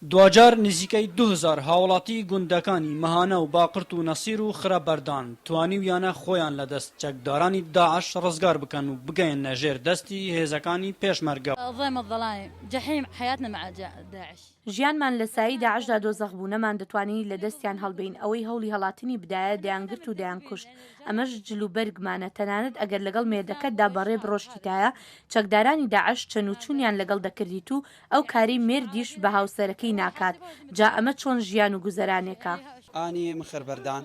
دوجار نزیکەی 2000 هاوڵاتی گوندەکانی مەهانە و باقرت و نەسیر و خرەبەردان توانیویانە خۆیان لەدەست چەکدارانی داعش ڕزگار بکەن و بگەیەنە ژێر دەستی هێزەکانی پێشمەرگە. ژیانمان لە سایی داعشدا دۆزەخ بوونەمان دەتوانین لە دەستیان هەڵبین ئەوەی هەوڵی هەڵاتنی بدایە دەیانگرت و دەیان کوشت ئەمەش جلوبەرگمانە تەنانەت ئەگەر لەگەڵ مێردەکەتدا بەڕێ بڕۆشتیتایە چەکدارانی داعش چەنوچوونیان لەگەڵ دەکردیت و ئەو کاری مێردیش بە هاوسەرەکەی ناکات جا ئەمە چۆن ژیان و گوزەرانێکە. ئانی مخربەردان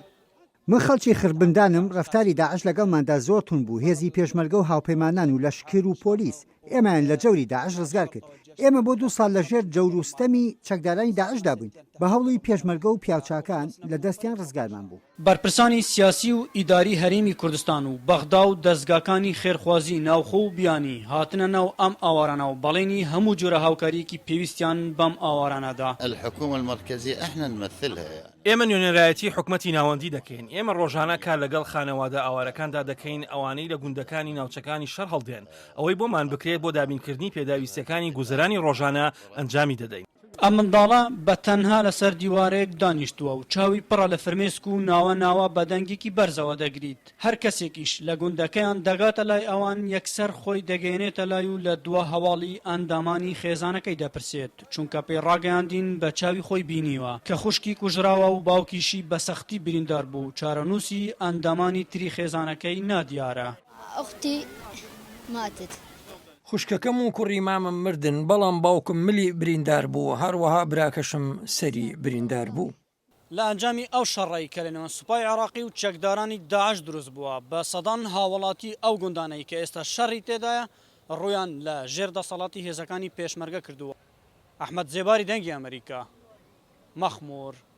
من خەڵکی خربندانم ڕەفتاری داعش لەگەڵماندا زۆر تون بوو هێزی پێشمەرگە و هاوپەیمانان و لەشکر و پۆلیس ئێمەیان لە جەوری داعش ڕزگار کرد. ئێمە بۆ 2 ساڵ لەژێر جەوروستەمی چەکدارانی داعشدا بووین بە هەوڵی پێشمەرگە و پیاوچاکان لە دەستیان ڕزگارمان بوو. بەرپرسانی سیاسی و ئیداری هەرێمی کوردستان و بەغدا و دەستگاکانی خێرخوازی ناوخۆ و بیانی هاتنە ناو ئەم ئاوارانە و بەڵێنی هەموو جۆرە هاوکاریەکی پێویستیان بەم ئاوارانەدا. الحكومة المركزية احنا نمثلها ئێمە نوێنەرایەتی حکومەتی ناوەندی دەکەین. ئێمە ڕۆژانە کار لەگەڵ خانەوادە ئاوارەکاندا دەکەین ئەوانەی لە گوندەکانی ناوچەکانی شەڕ هەڵدێن ئەوەی بۆمان بکرێت بۆ دابینکردنی پێداویستەکانی گوزەرانی ڕۆژانە ئەنجامی دەدەین. ئەم منداڵە بە تەنها لەسەر دیوارێک دانیشتووە و چاوی پڕە لە فرمێسک و ناوە بەدەنگێکی بەرزەوە دەگریت. هەر کەسێکیش لە گوندەکەیان دەگاتە لای ئەوان یەکسەر خۆی دەگەێنێتە لای و لە دووە هەواڵی ئەندامانی خێزانەکەی دەپرسێت چونکە پێڕاگەیاندین بە چاوی خۆی بینیوە کە خوشکی کوژراوە و باوکیشی بە سەختی بریندار بوو چارەنووسی ئەندامانی تری خێزانەکەی نادیارە. ئەختی ماتت. خوشکەکەم و کوڕی مامم مردن بەڵام باوکم ملی بریندار بوو هەروەها براکەشم سەری بریندار بوو. لە ئەنجامی ئەو شەڕی کە لەنێوان سوپای عێراقی و چەکدارانی داعش دروست بووە بە سەدان هاوڵاتی ئەو گوندانەی کە ئێستا شەڕی تێدایە ڕویان لە ژێر دەسەڵاتی هێزەکانی پێشمەرگە کردووە. ئەحمەد زێباری دەنگی ئەمریکا مەخموور